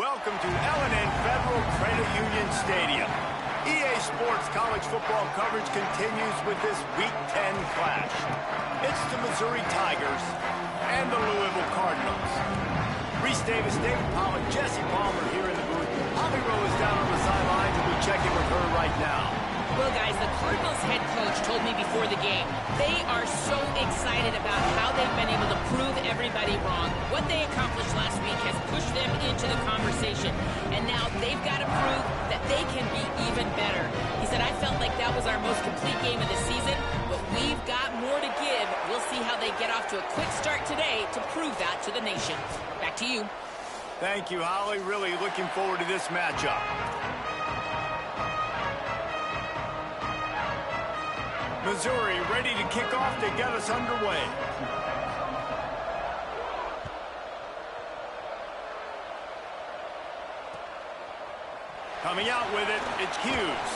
Welcome to L&N Federal Credit Union Stadium. EA Sports college football coverage continues with this Week 10 clash. It's the Missouri Tigers and the Louisville Cardinals. Reese Davis, David Pollack, Jesse Palmer here in the booth. Holly Rowe is down on the sidelines, and we check in with her right now. Well, guys, the Cardinals head coach told me before the game they are so excited about how they've been able to prove everybody wrong. What they accomplished last week has pushed them into the conversation, and now they've got to prove that they can be even better. He said, I felt like that was our most complete game of the season, but we've got more to give. We'll see how they get off to a quick start today to prove that to the nation. Back to you. Thank you, Holly. Really looking forward to this matchup. Missouri ready to kick off to get us underway. Coming out with it, it's Hughes.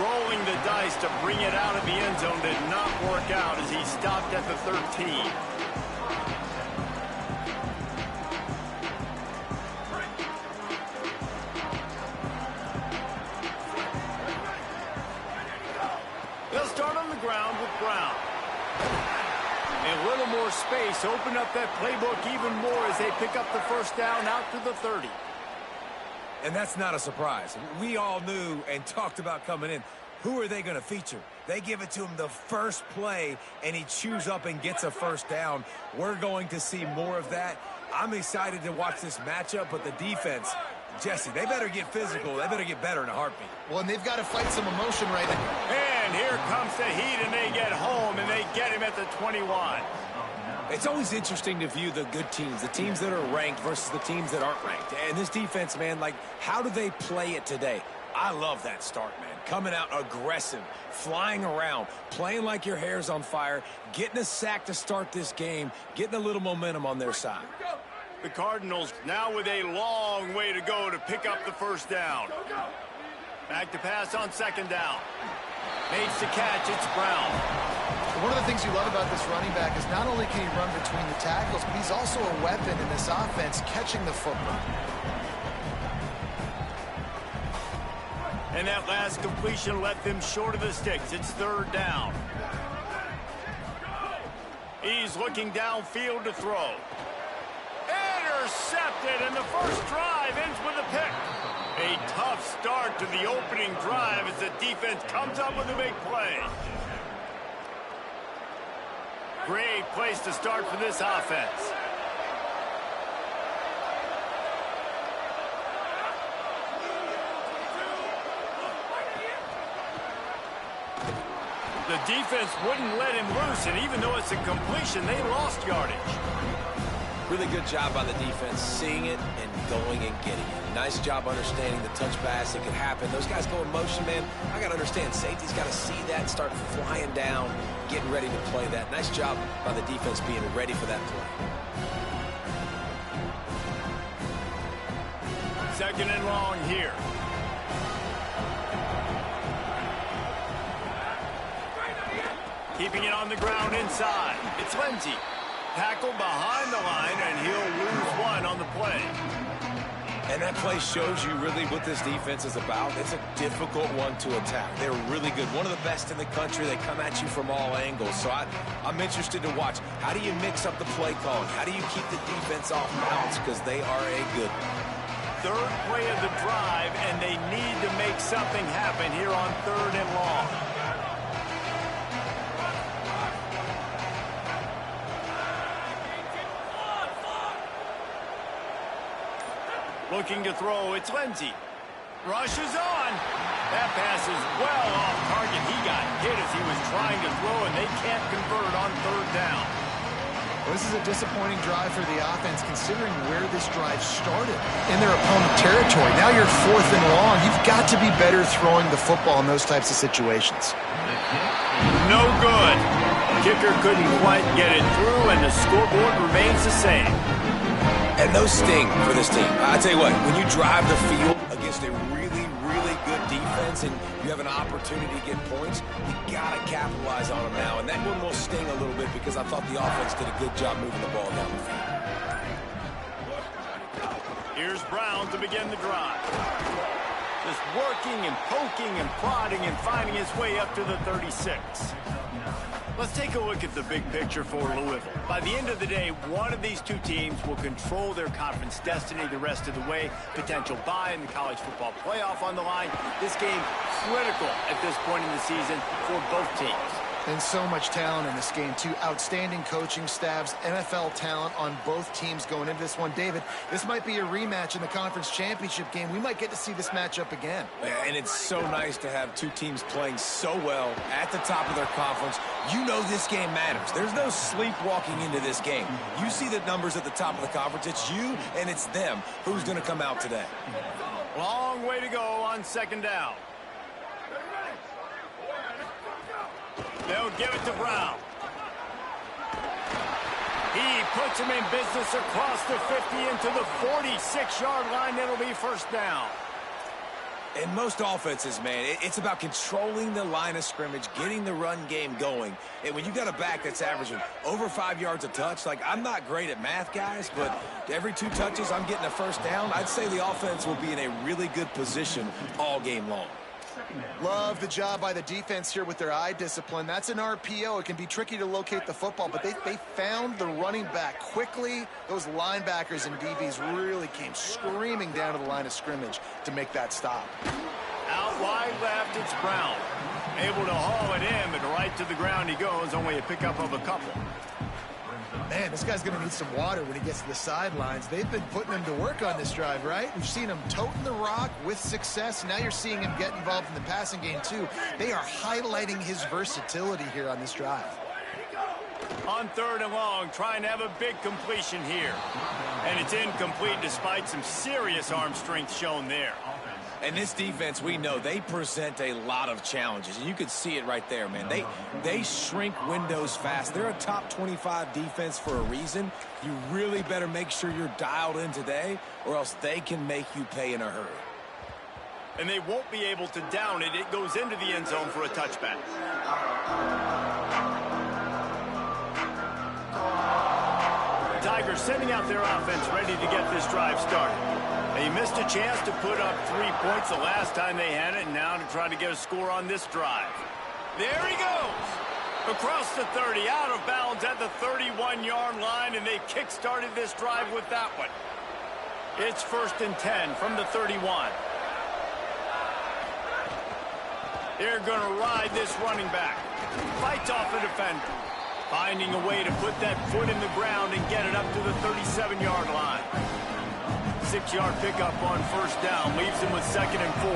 Rolling the dice to bring it out of the end zone did not work out as he stopped at the 13. They'll start on the ground with Brown. A little more space, open up that playbook even more as they pick up the first down out to the 30. And that's not a surprise. We all knew and talked about coming in. Who are they going to feature? They give it to him the first play, and he chews up and gets a first down. We're going to see more of that. I'm excited to watch this matchup, but the defense, Jesse, they better get physical. They better get better in a heartbeat. Well, and they've got to fight some emotion right now. And here comes the heat, and they get home, and they get him at the 21. It's always interesting to view the good teams, the teams that are ranked versus the teams that aren't ranked. And this defense, man, like, how do they play it today? I love that start, man. Coming out aggressive, flying around, playing like your hair's on fire, getting a sack to start this game, getting a little momentum on their side. The Cardinals now with a long way to go to pick up the first down. Back to pass on second down. Makes the catch, it's Brown. One of the things you love about this running back is not only can he run between the tackles, but he's also a weapon in this offense, catching the football. And that last completion left them short of the sticks. It's third down. He's looking downfield to throw. Intercepted, and the first drive ends with a pick. A tough start to the opening drive as the defense comes up with a big play. Great place to start for this offense. The defense wouldn't let him loose, and even though it's a completion, they lost yardage. Really good job by the defense, seeing it and going and getting it. Nice job understanding the touch pass. It could happen. Those guys go in motion, man. I got to understand, safety's got to see that and start flying down, getting ready to play that. Nice job by the defense being ready for that play. Second and long here. Keeping it on the ground inside. It's Lindsey. Tackled behind the line, and he'll lose one on the play. And that play shows you really what this defense is about. It's a difficult one to attack. They're really good. One of the best in the country. They come at you from all angles. So I'm interested to watch. How do you mix up the play calling? How do you keep the defense off balance? Because they are a good one. Third play of the drive, and they need to make something happen here on third and long. Looking to throw, it's Lindsey. Rushes on. That pass is well off target. He got hit as he was trying to throw, and they can't convert on third down. Well, this is a disappointing drive for the offense, considering where this drive started in their opponent territory. Now you're fourth and long. You've got to be better throwing the football in those types of situations. No good. Kicker couldn't quite get it through, and the scoreboard remains the same. And those sting for this team. I tell you what, when you drive the field against a really, really good defense and you have an opportunity to get points, you got to capitalize on them now. And that one will sting a little bit because I thought the offense did a good job moving the ball down the field. Here's Brown to begin the drive. Just working and poking and prodding and finding his way up to the 36. Let's take a look at the big picture for Louisville. By the end of the day, one of these two teams will control their conference destiny the rest of the way. Potential bye in the college football playoff on the line. This game critical at this point in the season for both teams. And so much talent in this game, too. Outstanding coaching staffs, NFL talent on both teams going into this one. David, this might be a rematch in the conference championship game. We might get to see this matchup again. And it's so nice to have two teams playing so well at the top of their conference. You know this game matters. There's no sleepwalking into this game. You see the numbers at the top of the conference. It's you and it's them. Who's going to come out today? Long way to go on second down. They'll give it to Brown. He puts him in business across the 50 into the 46-yard line. It'll be first down. In most offenses, man, it's about controlling the line of scrimmage, getting the run game going. And when you got a back that's averaging over 5 yards a touch, like, I'm not great at math, guys, but every 2 touches, I'm getting a first down. I'd say the offense will be in a really good position all game long. Love the job by the defense here with their eye discipline. That's an RPO. It can be tricky to locate the football, but they found the running back quickly. Those linebackers and DBs really came screaming down to the line of scrimmage to make that stop. Out wide left, it's Brown. Able to haul it in, but right to the ground he goes. Only a pickup of a couple. Man, this guy's going to need some water when he gets to the sidelines. They've been putting him to work on this drive, right? We've seen him toting the rock with success. Now you're seeing him get involved in the passing game, too. They are highlighting his versatility here on this drive. On third and long, trying to have a big completion here. And it's incomplete despite some serious arm strength shown there. And this defense, we know, they present a lot of challenges. And you can see it right there, man. They shrink windows fast. They're a top 25 defense for a reason. You really better make sure you're dialed in today, or else they can make you pay in a hurry. And they won't be able to down it. It goes into the end zone for a touchback. Tigers sending out their offense ready to get this drive started. They missed a chance to put up 3 points the last time they had it, and now to try to get a score on this drive. There he goes! Across the 30, out of bounds at the 31-yard line, and they kick-started this drive with that one. It's 1st and 10 from the 31. They're going to ride this running back. Fights off the defender. Finding a way to put that foot in the ground and get it up to the 37-yard line. 6-yard pickup on first down. Leaves him with 2nd and 4.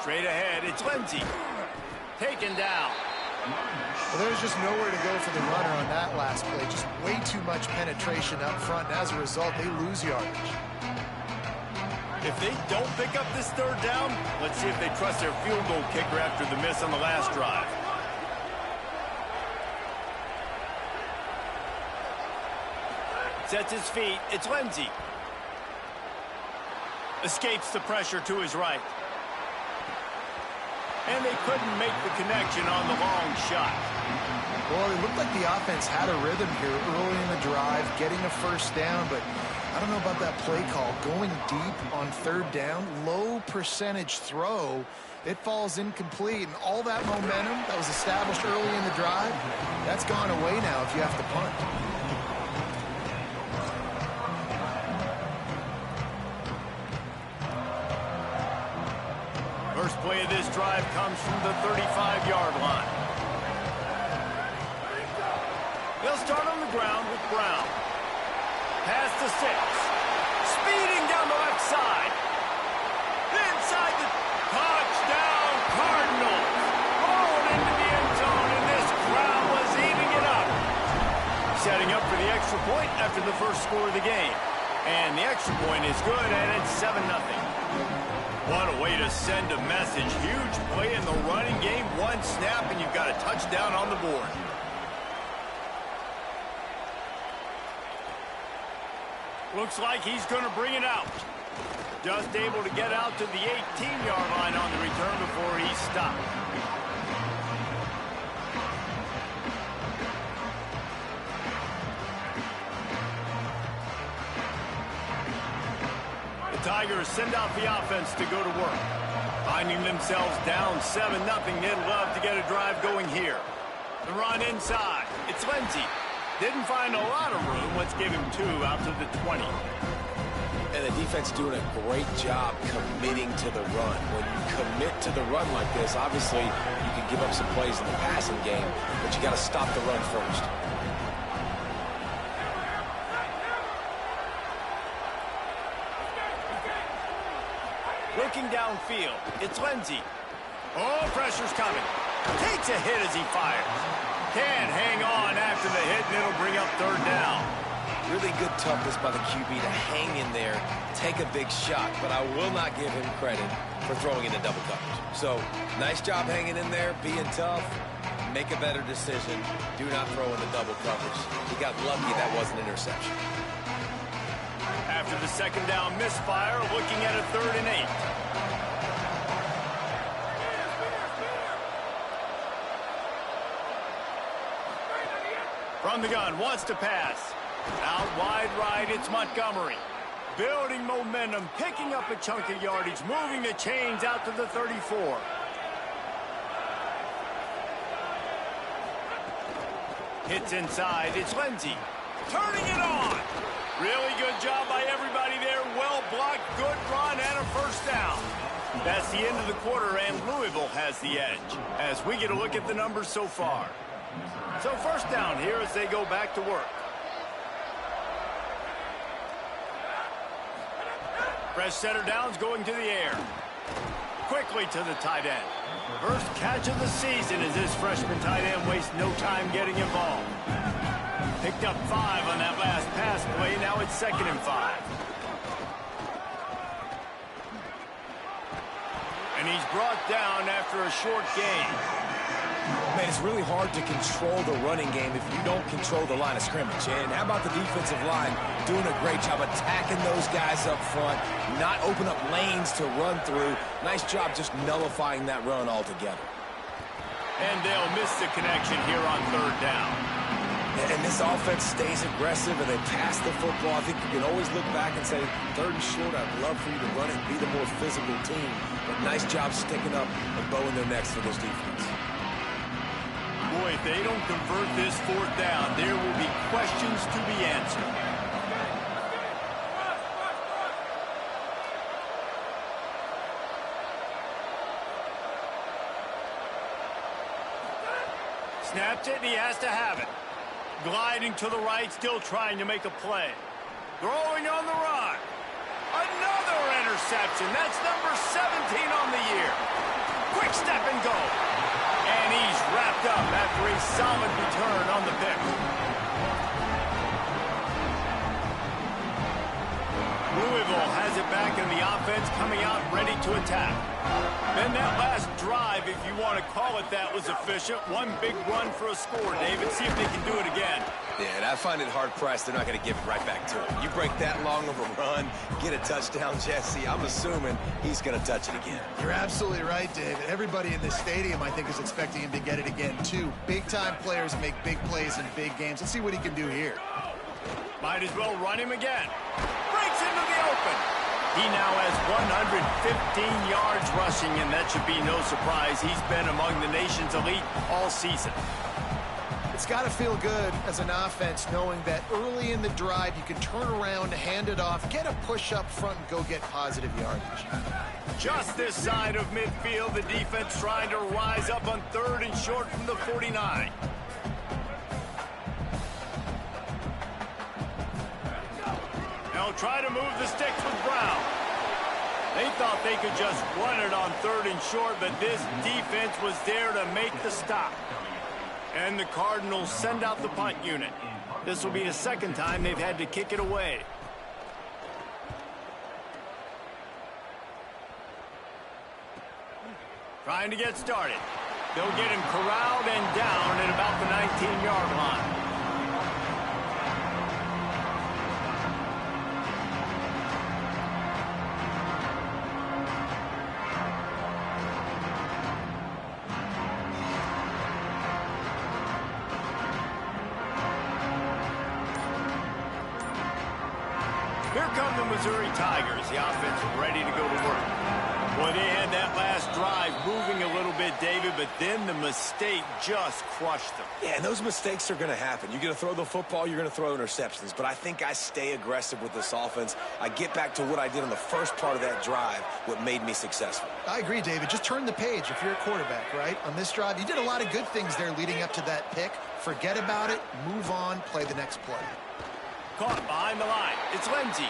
Straight ahead, it's Lindsey. Taken down. Well, there's just nowhere to go for the runner on that last play. Just way too much penetration up front, and as a result, they lose yardage. If they don't pick up this third down, let's see if they trust their field goal kicker after the miss on the last drive. Sets his feet. It's Lindsey. Escapes the pressure to his right. And they couldn't make the connection on the long shot. Well, it looked like the offense had a rhythm here early in the drive, getting a first down, but I don't know about that play call. Going deep on third down, low percentage throw, it falls incomplete, and all that momentum that was established early in the drive, that's gone away now if you have to punt. First play of this drive comes from the 35-yard line. They'll start on the ground with Brown. Pass to 6. Speeding down the left side. Inside the touchdown Cardinals. Rolling into the end zone, and this crowd was eating it up. Setting up for the extra point after the first score of the game. And the extra point is good, and it's 7-0. What a way to send a message. Huge play in the running game. One snap, and you've got a touchdown on the board. Looks like he's going to bring it out. Just able to get out to the 18-yard line on the return before he's stopped. Tigers send out the offense to go to work. Finding themselves down 7-0, they'd love to get a drive going here. The run inside. It's Lindsey. Didn't find a lot of room. Let's give him 2 out to the 20. And the defense doing a great job committing to the run. When you commit to the run like this, obviously you can give up some plays in the passing game, but you got to stop the run first. Looking downfield, it's Lindsey. Oh, pressure's coming. Takes a hit as he fires. Can't hang on after the hit, and it'll bring up 3rd down. Really good toughness by the QB to hang in there, take a big shot, but I will not give him credit for throwing into double coverage. So, nice job hanging in there, being tough, make a better decision. Do not throw into double coverage. He got lucky that wasn't an interception. After the 2nd down misfire, looking at a 3rd and 8. From the gun, wants to pass. Out wide right, it's Montgomery. Building momentum, picking up a chunk of yardage, moving the chains out to the 34. Hits inside, it's Lindsey. Turning it on. Really good job by everybody there. Well blocked, good run, and a 1st down. That's the end of the quarter, and Louisville has the edge. As we get a look at the numbers so far. So 1st down here as they go back to work. Fresh setter downs going to the air. Quickly to the tight end. First catch of the season as this freshman tight end wastes no time getting involved. Picked up 5 on that last pass play. Now it's 2nd and 5. And he's brought down after a short gain. Man, it's really hard to control the running game if you don't control the line of scrimmage. And how about the defensive line doing a great job attacking those guys up front, not open up lanes to run through. Nice job just nullifying that run altogether. And they'll miss the connection here on 3rd down. And this offense stays aggressive and they pass the football. I think you can always look back and say, 3rd and short, I'd love for you to run it and be the more physical team. But nice job sticking up and bowing their necks for this defense. Boy, if they don't convert this 4th down, there will be questions to be answered. Snaps it, and he has to have it. Gliding to the right, still trying to make a play. Throwing on the run. Another interception. That's number 17 on the year. Quick step and go. And he's wrapped up after a solid return on the pick. Louisville has it back, and the offense coming out ready to attack. Then that last drive, if you want to call it that, was efficient. One big run for a score, David. See if they can do it again. Yeah, and I find it hard-pressed they're not going to give it right back to him. You break that long of a run, get a touchdown, Jesse, I'm assuming he's going to touch it again. You're absolutely right, David. Everybody in this stadium, I think, is expecting him to get it again, too. Big-time players make big plays in big games. Let's see what he can do here. Might as well run him again. Breaks into the open. He now has 115 yards rushing, and that should be no surprise. He's been among the nation's elite all season. It's got to feel good as an offense knowing that early in the drive you can turn around, hand it off, get a push up front, and go get positive yardage. Just this side of midfield, the defense trying to rise up on 3rd and short from the 49. They'll try to move the sticks with Brown. They thought they could just run it on 3rd and short, but this defense was there to make the stop. And the Cardinals send out the punt unit. This will be the 2nd time they've had to kick it away. Trying to get started. They'll get him corralled and down at about the 19-yard line. Here come the Missouri Tigers. The offense ready to go to work. Boy, they had that last drive moving a little bit, David, but then the mistake just crushed them. Yeah, and those mistakes are going to happen. You're going to throw the football, you're going to throw interceptions. But I think I stay aggressive with this offense. I get back to what I did on the first part of that drive, what made me successful. I agree, David. Just turn the page if you're a quarterback, right? On this drive, you did a lot of good things there leading up to that pick. Forget about it, move on, play the next play. Caught behind the line. It's Lindsey.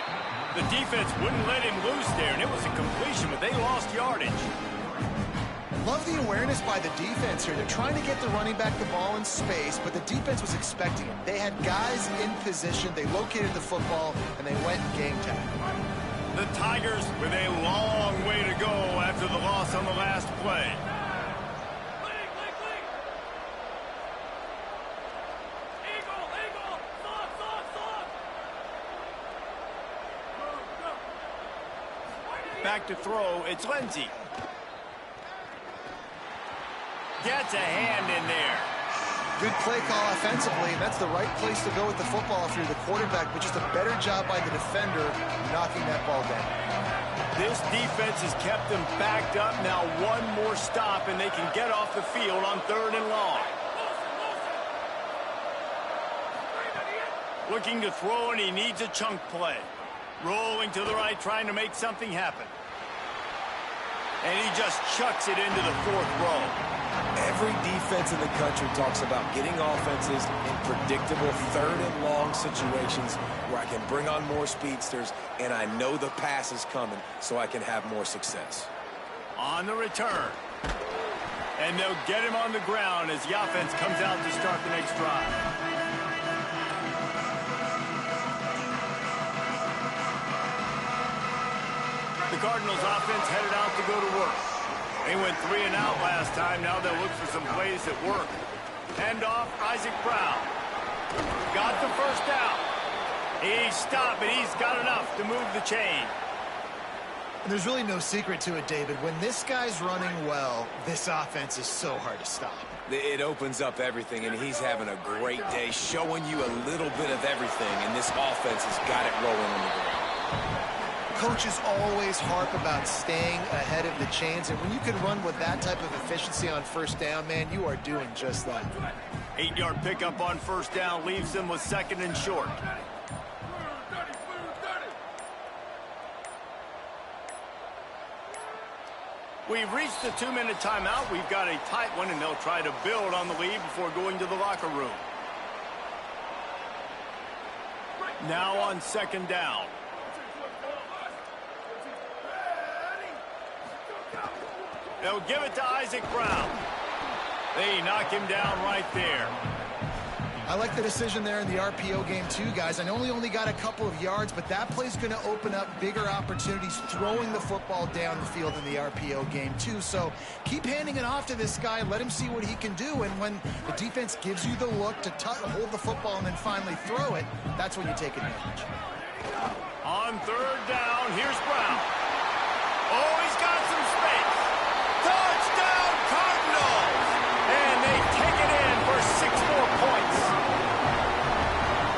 The defense wouldn't let him loose there, and it was a completion, but they lost yardage. Love the awareness by the defense here. They're trying to get the running back the ball in space, but the defense was expecting it. They had guys in position. They located the football, and they went and game tagged. The Tigers with a long way to go after the loss on the last play. Back to throw, it's Lindsey. Gets a hand in there. Good play call offensively, and that's the right place to go with the football if you're the quarterback, but just a better job by the defender knocking that ball down. This defense has kept them backed up. Now one more stop, and they can get off the field on 3rd and long. Looking to throw, and he needs a chunk play. Rolling to the right, trying to make something happen. And he just chucks it into the 4th row. Every defense in the country talks about getting offenses in predictable 3rd and long situations where I can bring on more speedsters and I know the pass is coming so I can have more success. On the return. And they'll get him on the ground as the offense comes out to start the next drive. The Cardinals offense headed out to go to work. They went 3 and out last time. Now they'll look for some plays that work. Hand off, Isaac Brown. Got the first down. He stopped, but he's got enough to move the chain. And there's really no secret to it, David. When this guy's running well, this offense is so hard to stop. It opens up everything, and he's having a great day, showing you a little bit of everything, and this offense has got it rolling on the ground. Coaches always harp about staying ahead of the chains, and when you can run with that type of efficiency on 1st down, man, you are doing just that. 8-yard pickup on 1st down leaves them with 2nd and short. We've reached the 2-minute timeout. We've got a tight one, and they'll try to build on the lead before going to the locker room. Now on 2nd down. They'll give it to Isaac Brown. They knock him down right there. I like the decision there in the RPO game too, guys. I know he only got a couple of yards, but that play's going to open up bigger opportunities throwing the football down the field in the RPO game too. So keep handing it off to this guy. Let him see what he can do. And when the defense gives you the look to hold the football and then finally throw it, that's when you take advantage. On 3rd down, here's Brown. Oh, he's got some space. Touchdown, Cardinals! And they take it in for 6 more points.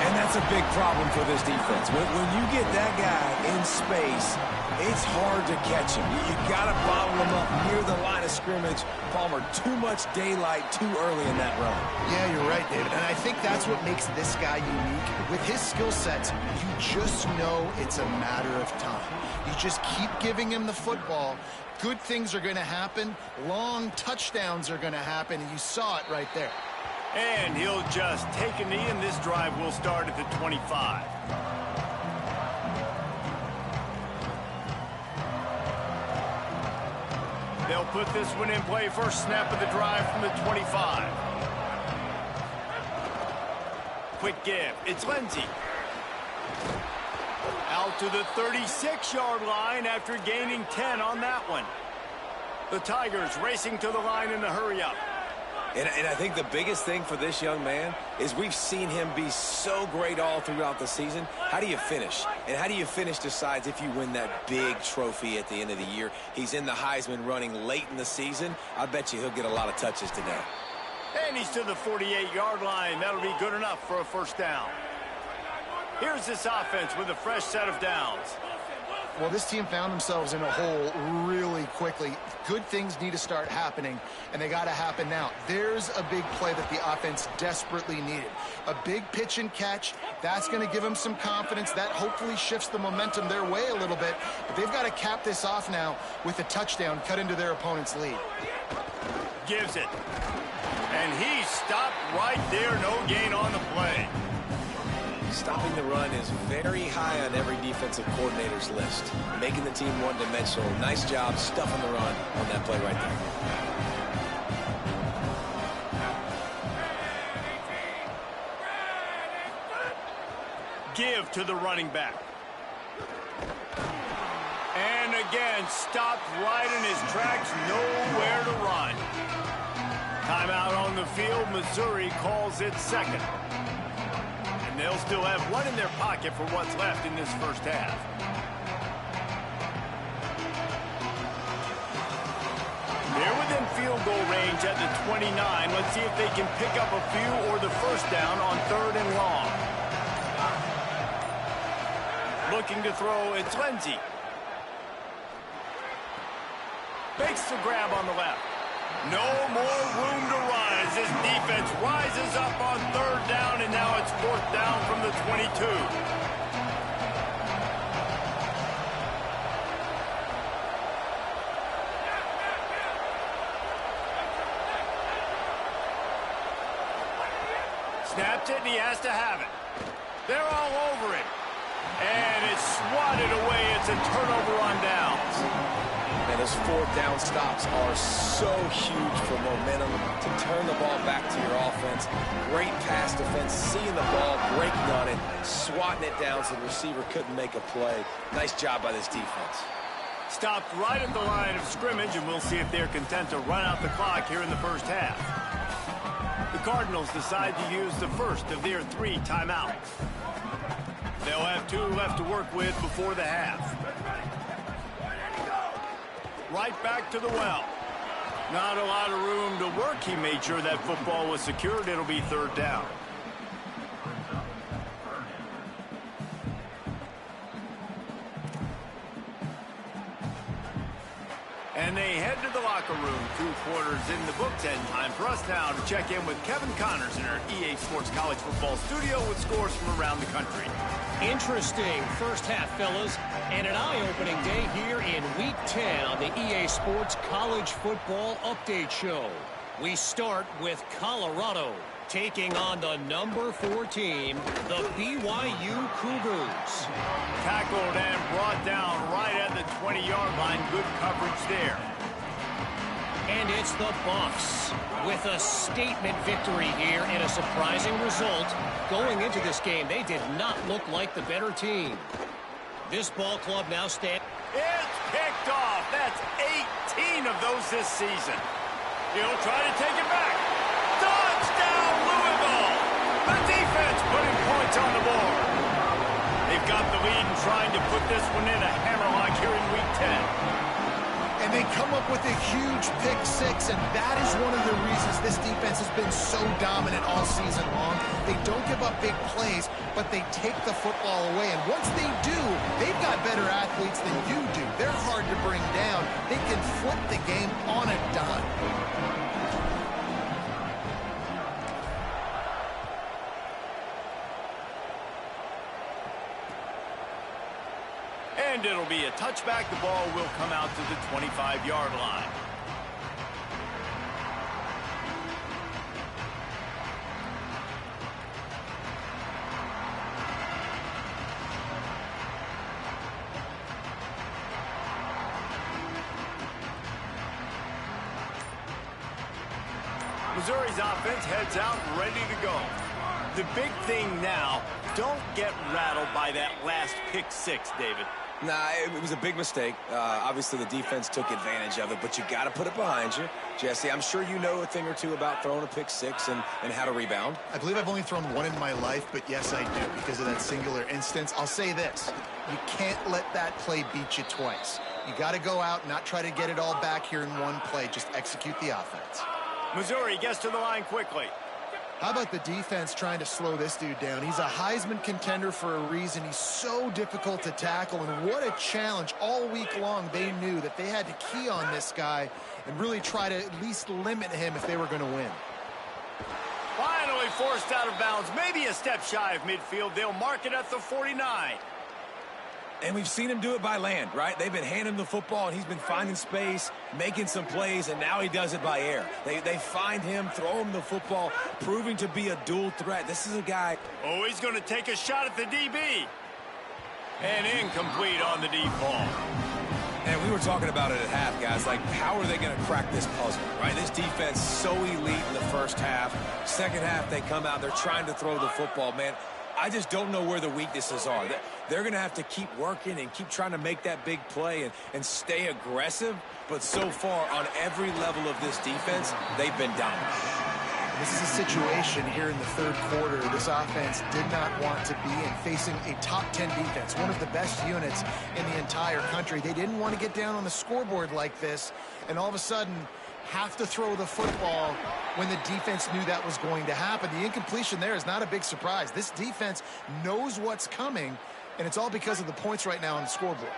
And that's a big problem for this defense. When you get that guy in space, it's hard to catch him. You got to bottle him up near the line of scrimmage. Palmer, too much daylight too early in that run. Yeah, you're right, David. And I think that's what makes this guy unique. With his skill sets, you just know it's a matter of time. You just keep giving him the football. Good things are going to happen. Long touchdowns are going to happen, and you saw it right there. And he'll just take a knee, and this drive will start at the 25. They'll put this one in play. First snap of the drive from the 25. Quick give. It's Lindsey. Out to the 36-yard line after gaining 10 on that one. The Tigers racing to the line in the hurry-up. And I think the biggest thing for this young man is we've seen him be so great all throughout the season. How do you finish? And how do you finish decides if you win that big trophy at the end of the year. He's in the Heisman running late in the season. I bet you he'll get a lot of touches today. And he's to the 48-yard line. That'll be good enough for a first down. Here's this offense with a fresh set of downs. Well, this team found themselves in a hole really quickly. Good things need to start happening, and they got to happen now. There's a big play that the offense desperately needed. A big pitch and catch. That's going to give them some confidence. That hopefully shifts the momentum their way a little bit. But they've got to cap this off now with a touchdown cut into their opponent's lead. Gives it. And he stopped right there. No gain on the play. Stopping the run is very high on every defensive coordinator's list. Making the team one-dimensional. Nice job stuffing the run on that play right there. Give to the running back. And again, stopped right in his tracks. Nowhere to run. Timeout on the field. Missouri calls it second. They'll still have one in their pocket for what's left in this first half. They're within field goal range at the 29. Let's see if they can pick up a few or the first down on 3rd and long. Looking to throw, it's Lindsey. Makes the grab on the left. No more room to run as this defense rises up on 3rd down, and now it's 4th down from the 22. Snaps it, and he has to have it. They're all over it. And it's swatted away. It's a turnover on downs. And those 4th down stops are so huge for momentum to turn the ball back to your offense. Great pass defense, seeing the ball, breaking on it, swatting it down so the receiver couldn't make a play. Nice job by this defense. Stopped right at the line of scrimmage, and we'll see if they're content to run out the clock here in the first half. The Cardinals decide to use the first of their 3 timeouts. They'll have 2 left to work with before the half. Right back to the well. Not a lot of room to work. He made sure that football was secured. It'll be 3rd down. And they head to the locker room. 2 quarters in the books, and time for us now to check in with Kevin Connors in our EA Sports College Football studio with scores from around the country. Interesting first half, fellas, and an eye-opening day here in Week 10 on the EA Sports College Football Update Show. We start with Colorado taking on the number 4 team, the BYU Cougars. Tackled and brought down right at the 20-yard line. Good coverage there. And it's the Buffs with a statement victory here and a surprising result. Going into this game, they did not look like the better team. This ball club now stands. It's picked off. That's 18 of those this season. He'll try to take it back. Touchdown, Louisville! The defense putting points on the board. They've got the lead and trying to put this one in a hammerlock here in Week 10. And they come up with a huge pick 6, and that is one of the reasons this defense has been so dominant all season long. They don't give up big plays, but they take the football away. And once they do, they've got better athletes than you do. They're hard to bring down. They can flip the game on a dime. And it'll be a touchback. The ball will come out to the 25-yard line. Missouri's offense heads out ready to go. The big thing now, don't get rattled by that last pick 6, David. Nah, it was a big mistake. Obviously, the defense took advantage of it, but you got to put it behind you. Jesse, I'm sure you know a thing or two about throwing a pick 6 and how to rebound. I believe I've only thrown one in my life, but yes, I do, because of that singular instance. I'll say this. You can't let that play beat you twice. You got to go out and not try to get it all back here in one play. Just execute the offense. Missouri gets to the line quickly. How about the defense trying to slow this dude down? He's a Heisman contender for a reason. He's so difficult to tackle, and what a challenge. All week long, they knew that they had to key on this guy and really try to at least limit him if they were going to win. Finally forced out of bounds, maybe a step shy of midfield. They'll mark it at the 49. And we've seen him do it by land, right? They've been handing him the football, and he's been finding space, making some plays, and now he does it by air. They find him, throw him the football, proving to be a dual threat. This is a guy. Oh, he's going to take a shot at the DB. And incomplete on the deep ball. And we were talking about it at half, guys. Like, how are they going to crack this puzzle, right? This defense so elite in the first half. Second half, they come out, they're trying to throw the football, man. I just don't know where the weaknesses are. They're going to have to keep working and keep trying to make that big play and stay aggressive. But so far, on every level of this defense, they've been dominant. This is a situation here in the third quarter this offense did not want to be in, facing a top 10 defense, one of the best units in the entire country. They didn't want to get down on the scoreboard like this, and all of a sudden have to throw the football when the defense knew that was going to happen. The incompletion there is not a big surprise. This defense knows what's coming, and it's all because of the points right now on the scoreboard.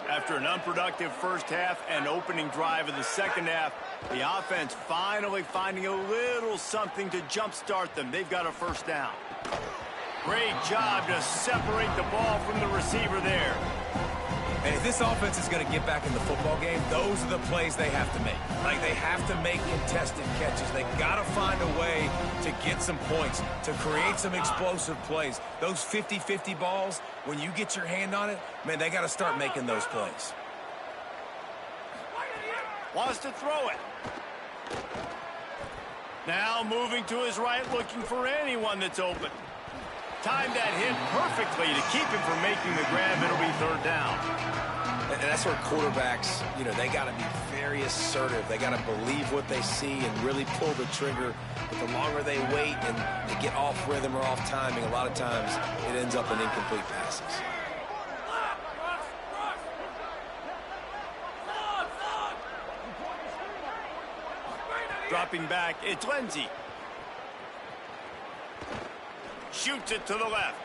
After an unproductive first half and opening drive of the second half, the offense finally finding a little something to jumpstart them. They've got a first down. Great job to separate the ball from the receiver there. And if this offense is going to get back in the football game, those are the plays they have to make. Like, they have to make contested catches. They got to find a way to get some points, to create some explosive plays. Those 50-50 balls, when you get your hand on it, man, they got to start making those plays. Wants to throw it. Now moving to his right, looking for anyone that's open. Timed that hit perfectly to keep him from making the grab. It'll be third down. And that's where quarterbacks, you know, they got to be very assertive. They got to believe what they see and really pull the trigger. But the longer they wait and they get off rhythm or off timing, a lot of times it ends up in incomplete passes. Dropping back, it's Lindsey. Shoots it to the left.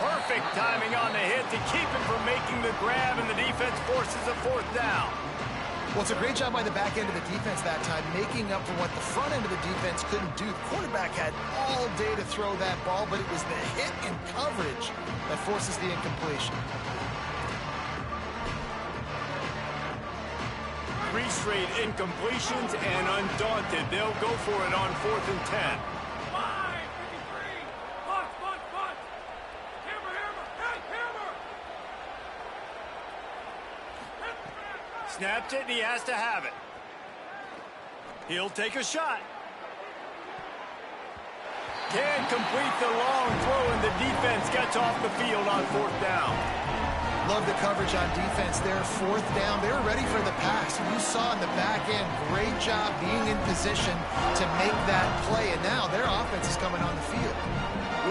Perfect timing on the hit to keep him from making the grab, and the defense forces a fourth down. Well, it's a great job by the back end of the defense that time, making up for what the front end of the defense couldn't do. The quarterback had all day to throw that ball, but it was the hit and coverage that forces the incompletion. 3 straight incompletions, and undaunted, they'll go for it on 4th and 10. Snaps it, and he has to have it. He'll take a shot. Can't complete the long throw, and the defense gets off the field on 4th down. Love the coverage on defense there. 4th down. They were ready for the pass. You saw in the back end, great job being in position to make that play, and now their offense is coming on the field.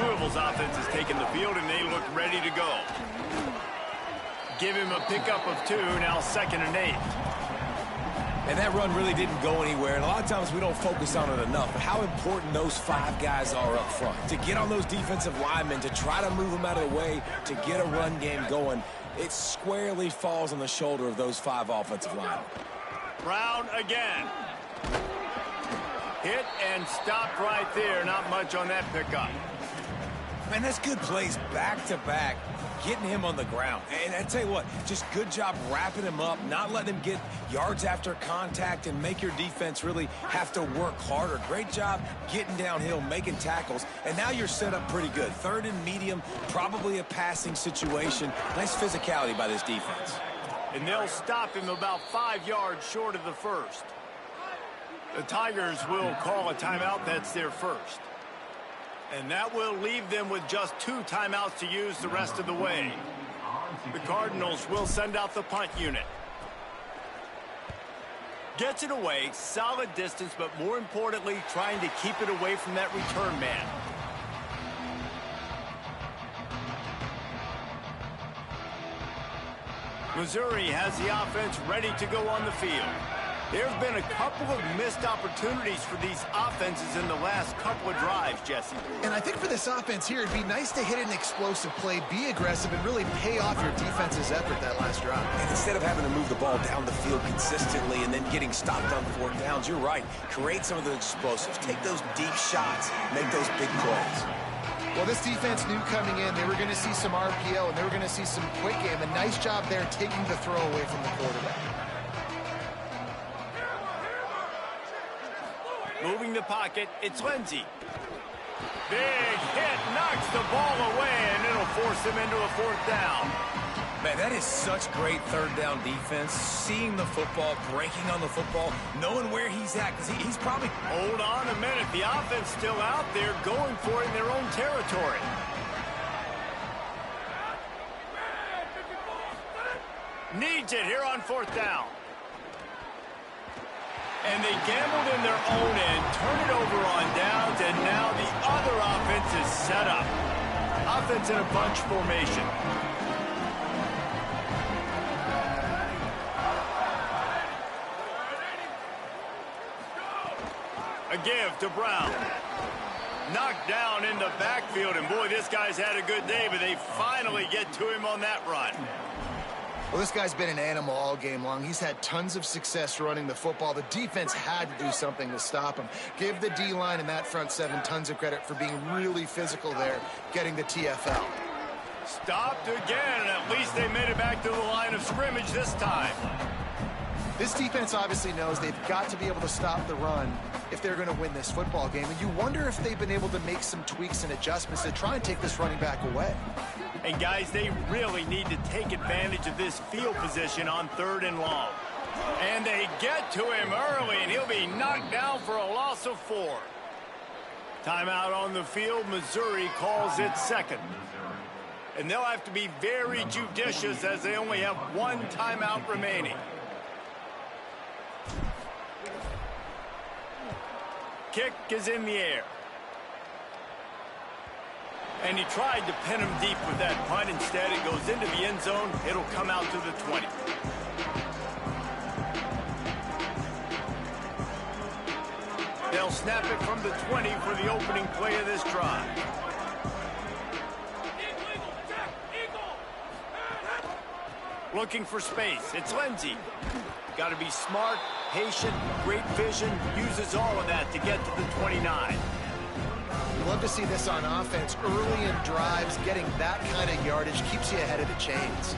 Louisville's offense has taken the field, and they look ready to go. Give him a pickup of 2, now 2nd and 8. And that run really didn't go anywhere, and a lot of times we don't focus on it enough, but how important those 5 guys are up front. To get on those defensive linemen, to try to move them out of the way, to get a run game going, it squarely falls on the shoulder of those 5 offensive linemen. Brown again. Hit and stopped right there. Not much on that pickup. Man, that's good plays back-to-back, getting him on the ground. And I tell you what, just good job wrapping him up, not letting him get yards after contact and make your defense really have to work harder. Great job getting downhill, making tackles, and now you're set up pretty good. 3rd and medium, probably a passing situation. Nice physicality by this defense. And they'll stop him about 5 yards short of the first. The Tigers will call a timeout. That's their first. And that will leave them with just 2 timeouts to use the rest of the way. The Cardinals will send out the punt unit. Gets it away, solid distance, but more importantly, trying to keep it away from that return man. Missouri has the offense ready to go on the field. There have been a couple of missed opportunities for these offenses in the last couple of drives, Jesse. And I think for this offense here, it'd be nice to hit an explosive play, be aggressive, and really pay off your defense's effort that last drive. And instead of having to move the ball down the field consistently and then getting stopped on fourth downs, you're right. Create some of the explosives. Take those deep shots. Make those big plays. Well, this defense knew coming in they were going to see some RPO and they were going to see some quick game. A nice job there taking the throw away from the quarterback. Moving the pocket, it's Lindsey. Big hit, knocks the ball away, and it'll force him into a fourth down. Man, that is such great third down defense. Seeing the football, breaking on the football, knowing where he's at, because he's probably... Hold on a minute. The offense still out there going for it in their own territory. Needs it here on fourth down. And they gambled in their own end, turn it over on downs, and now the other offense is set up. Offense in a bunch formation. A give to Brown. Knocked down in the backfield, and boy, this guy's had a good day, but they finally get to him on that run. Well, this guy's been an animal all game long. He's had tons of success running the football. The defense had to do something to stop him. Give the D-line and that front seven tons of credit for being really physical there, getting the TFL. Stopped again, and at least they made it back to the line of scrimmage this time. This defense obviously knows they've got to be able to stop the run if they're going to win this football game. And you wonder if they've been able to make some tweaks and adjustments to try and take this running back away. And guys, they really need to take advantage of this field position on third and long. And they get to him early, and he'll be knocked down for a loss of 4. Timeout on the field. Missouri calls it second. And they'll have to be very judicious as they only have one timeout remaining. Kick is in the air. And he tried to pin him deep with that punt. Instead, it goes into the end zone. It'll come out to the 20. They'll snap it from the 20 for the opening play of this drive. Looking for space. It's Lindsey. Got to be smart, patient, great vision. Uses all of that to get to the 29. You love to see this on offense. Early in drives, getting that kind of yardage keeps you ahead of the chains.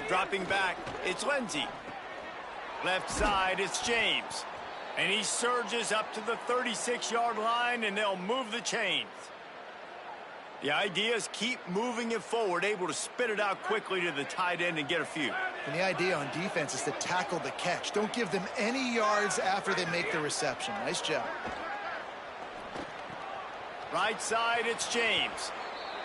Dropping back, it's Lindsey. Left side, it's James. And he surges up to the 36-yard line, and they'll move the chains. The idea is keep moving it forward, able to spit it out quickly to the tight end and get a few. And the idea on defense is to tackle the catch. Don't give them any yards after they make the reception. Nice job. Right side, it's James.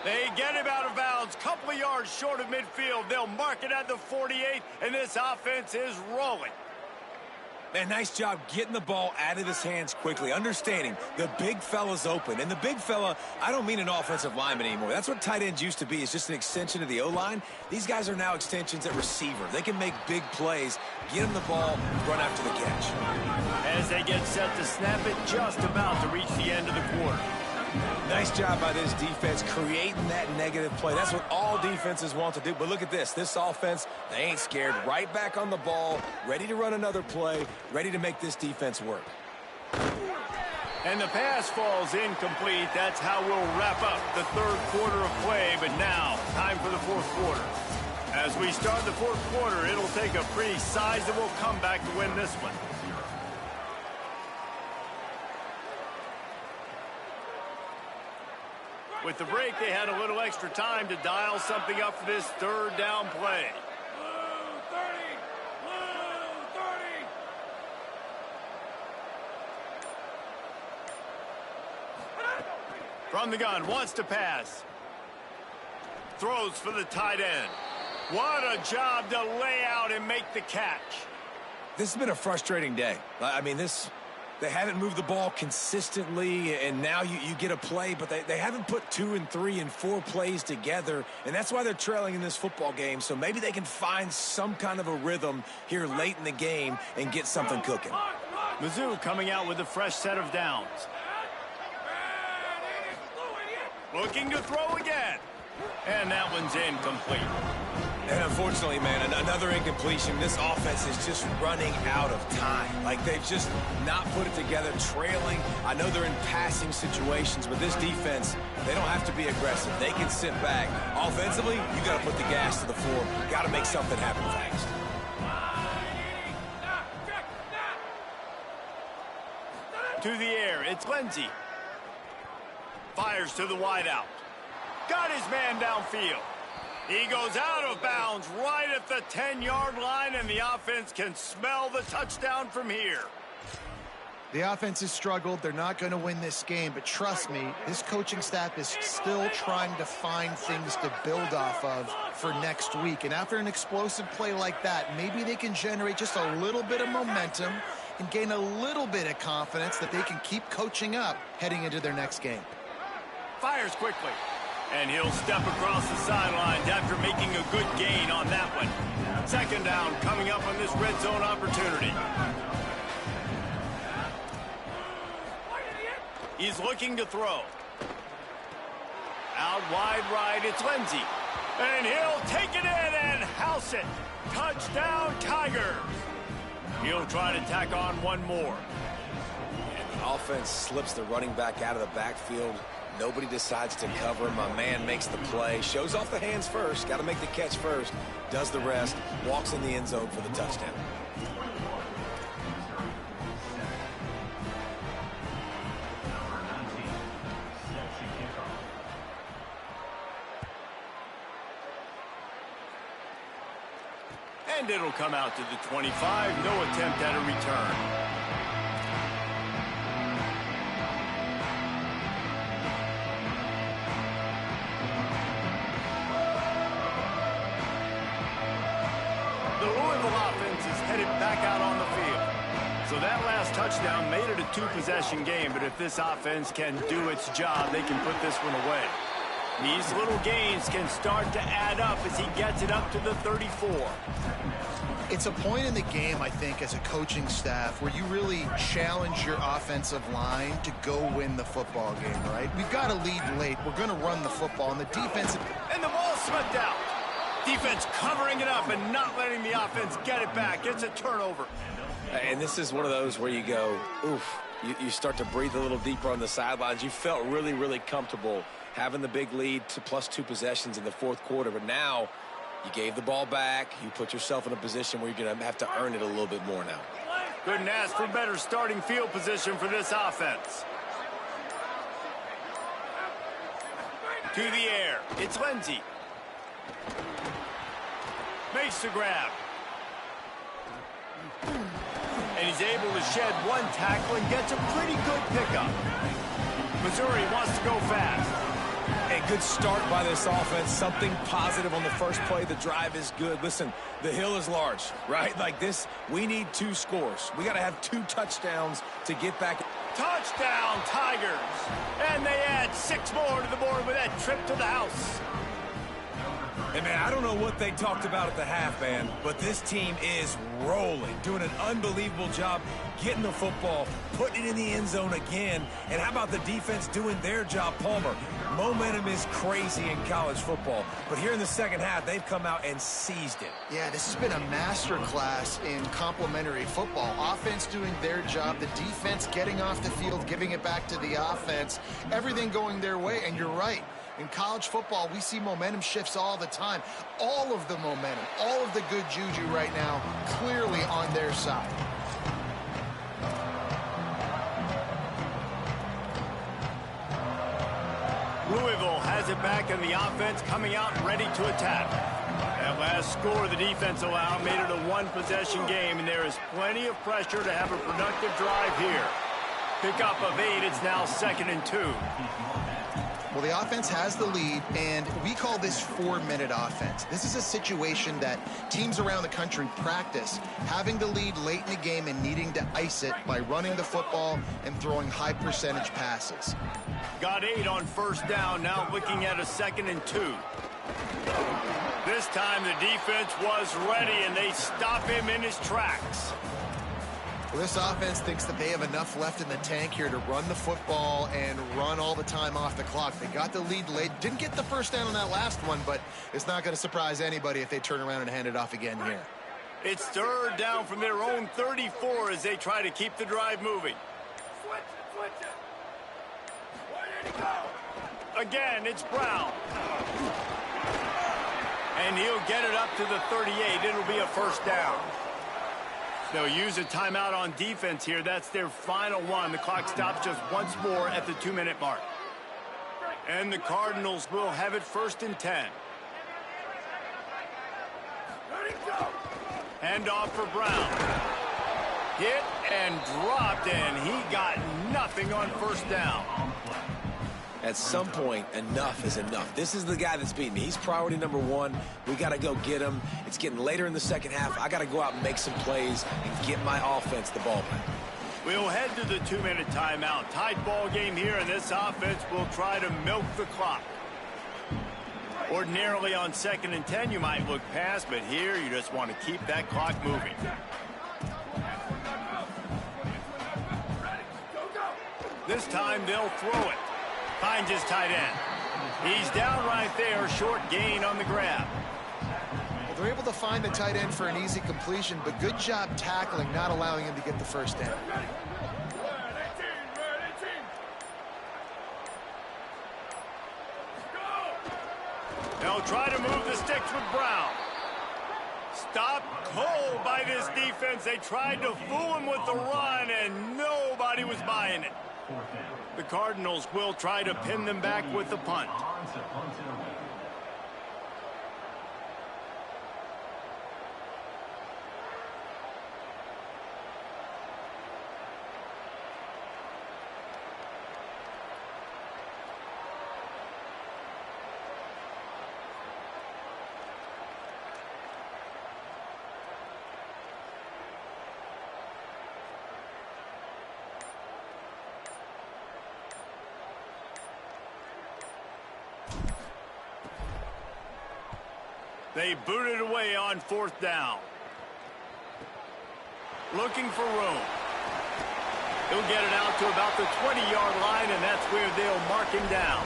They get him out of bounds, couple of yards short of midfield. They'll mark it at the 48, and this offense is rolling. Man, nice job getting the ball out of his hands quickly, understanding the big fella's open. And the big fella, I don't mean an offensive lineman anymore. That's what tight ends used to be. It's just an extension of the O-line. These guys are now extensions at receiver. They can make big plays, get him the ball, run after the catch. As they get set to snap it, just about to reach the end of the quarter. Nice job by this defense creating that negative play. That's what all defenses want to do. But look at this. This offense, they ain't scared. Right back on the ball, ready to run another play, ready to make this defense work. And the pass falls incomplete. That's how we'll wrap up the third quarter of play. But now, time for the fourth quarter. As we start the fourth quarter, it'll take a pretty sizable comeback to win this one. With the break, they had a little extra time to dial something up for this third down play. Blue 30! Blue 30! From the gun, wants to pass. Throws for the tight end. What a job to lay out and make the catch. This has been a frustrating day. I mean, They haven't moved the ball consistently, and now you get a play, but they haven't put 2 and 3 and 4 plays together, and that's why they're trailing in this football game. So maybe they can find some kind of a rhythm here late in the game and get something cooking. Mizzou coming out with a fresh set of downs. Looking to throw again. And that one's incomplete. And unfortunately, man, another incompletion. This offense is just running out of time. Like, they've just not put it together, trailing. I know they're in passing situations, but this defense, they don't have to be aggressive. They can sit back. Offensively, you got to put the gas to the floor. Got to make something happen fast. To the air, it's Lindsey. Fires to the wideout. Got his man downfield. He goes out of bounds right at the 10-yard line, and the offense can smell the touchdown from here. The offense has struggled. They're not going to win this game, but trust me, this coaching staff is still trying to find things to build off of for next week. And after an explosive play like that, maybe they can generate just a little bit of momentum and gain a little bit of confidence that they can keep coaching up heading into their next game. Fires quickly. And he'll step across the sidelines after making a good gain on that one. Second down coming up on this red zone opportunity. He's looking to throw. Out wide right, it's Lindsey. And he'll take it in and house it. Touchdown, Tigers. He'll try to tack on one more. And the offense slips the running back out of the backfield. Nobody decides to cover him. My man makes the play. Shows off the hands first. Got to make the catch first. Does the rest. Walks in the end zone for the touchdown. And it'll come out to the 25. No attempt at a return. Back out on the field. So that last touchdown made it a 2-possession game, but if this offense can do its job, they can put this one away. These little gains can start to add up as he gets it up to the 34. It's a point in the game, I think, as a coaching staff where you really challenge your offensive line to go win the football game, right? We've got to lead late. We're going to run the football, and the defense... And the ball slipped out. Defense covering it up and not letting the offense get it back. It's a turnover. And this is one of those where you go, oof, you start to breathe a little deeper on the sidelines. You felt really, really comfortable having the big lead to plus 2 possessions in the fourth quarter. But now you gave the ball back. You put yourself in a position where you're going to have to earn it a little bit more now. Couldn't ask for better starting field position for this offense. To the air. It's Lindsey. Makes the grab. And he's able to shed one tackle and gets a pretty good pickup. Missouri wants to go fast. A good start by this offense. Something positive on the first play. The drive is good. Listen, the hill is large, right? Like this, we need 2 scores. We got to have 2 touchdowns to get back. Touchdown, Tigers. And they add 6 more to the board with that trip to the house. Hey, man, I don't know what they talked about at the half, man, but this team is rolling, doing an unbelievable job getting the football, putting it in the end zone again. And how about the defense doing their job, Palmer? Momentum is crazy in college football, but here in the second half, they've come out and seized it. Yeah, this has been a masterclass in complementary football. Offense doing their job, the defense getting off the field, giving it back to the offense, everything going their way, and you're right. In college football, we see momentum shifts all the time. All of the momentum, all of the good juju right now, clearly on their side. Louisville has it back, and the offense coming out ready to attack. That last score the defense allowed made it a 1-possession game, and there is plenty of pressure to have a productive drive here. Pickup of 8, it's now 2nd and 2. Well, the offense has the lead, and we call this 4-minute offense. This is a situation that teams around the country practice, having the lead late in the game and needing to ice it by running the football and throwing high-percentage passes. Got 8 on first down, now looking at a 2nd and 2. This time the defense was ready, and they stop him in his tracks. Well, this offense thinks that they have enough left in the tank here to run the football and run all the time off the clock. They got the lead late. Didn't get the first down on that last one, but it's not going to surprise anybody if they turn around and hand it off again here. It's 3rd down from their own 34 as they try to keep the drive moving. Switch it. Where did he go? Again, it's Brown. And he'll get it up to the 38. It'll be a first down. They'll use a timeout on defense here. That's their final one. The clock stops just once more at the 2-minute mark. And the Cardinals will have it 1st and 10. Hand off for Brown. Hit and dropped, and he got nothing on first down. At some point, enough is enough. This is the guy that's beating me. He's priority number 1. We got to go get him. It's getting later in the second half. I got to go out and make some plays and get my offense the ball back. We'll head to the 2-minute timeout. Tight ball game here, and this offense will try to milk the clock. Ordinarily on 2nd and 10, you might look past, but here you just want to keep that clock moving. This time they'll throw it. Finds his tight end. He's down right there, short gain on the grab. Well, they're able to find the tight end for an easy completion, but good job tackling, not allowing him to get the first down. They'll try to move the sticks with Brown. Stopped cold by this defense. They tried to fool him with the run, and nobody was buying it. The Cardinals will try to pin them back with the punt. They boot it away on 4th down. Looking for room. He'll get it out to about the 20-yard line, and that's where they'll mark him down.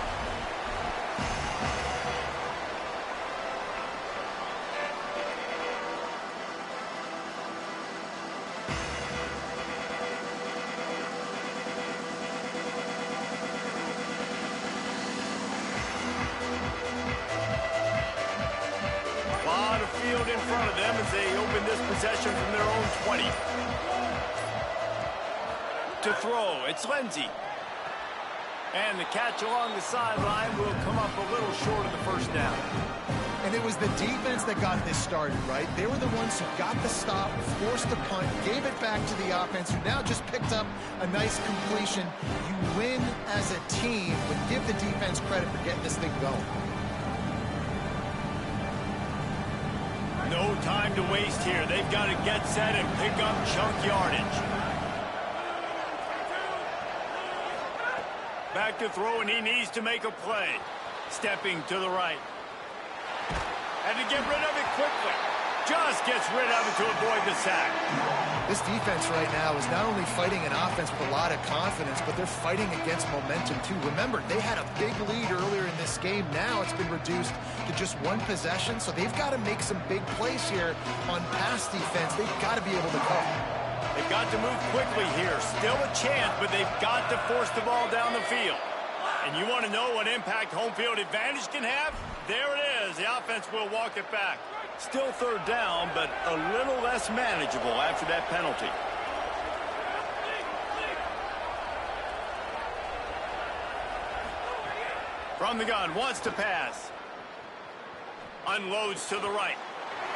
Field in front of them as they open this possession from their own 20. To throw, it's Lindsey. And the catch along the sideline will come up a little short of the first down. And it was the defense that got this started, right? They were the ones who got the stop, forced the punt, gave it back to the offense, who now just picked up a nice completion. You win as a team, but give the defense credit for getting this thing going. No time to waste here. They've got to get set and pick up chunk yardage. Back to throw, and he needs to make a play. Stepping to the right. Had to get rid of it quickly. Just gets rid of it to avoid the sack. This defense right now is not only fighting an offense with a lot of confidence, but they're fighting against momentum too. Remember, they had a big lead earlier in this game. Now it's been reduced to just 1 possession, so they've got to make some big plays here on pass defense. They've got to be able to cover. They've got to move quickly here. Still a chance, but they've got to force the ball down the field. And you want to know what impact home field advantage can have? There it is. The offense will walk it back. Still 3rd down, but a little less manageable after that penalty. From the gun, wants to pass. Unloads to the right.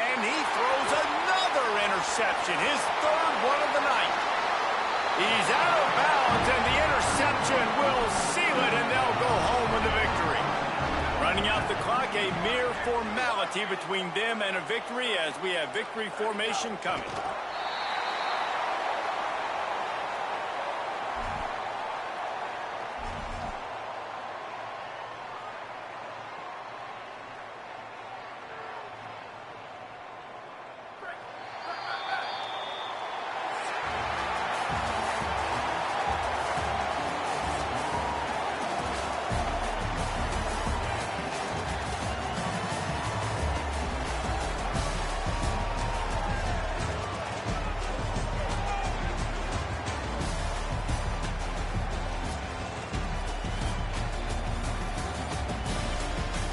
And he throws another interception, his 3rd one of the night. He's out of bounds, and the interception will seal it, and they'll go home with the victory. at the clock, a mere formality between them and a victory as we have victory formation coming.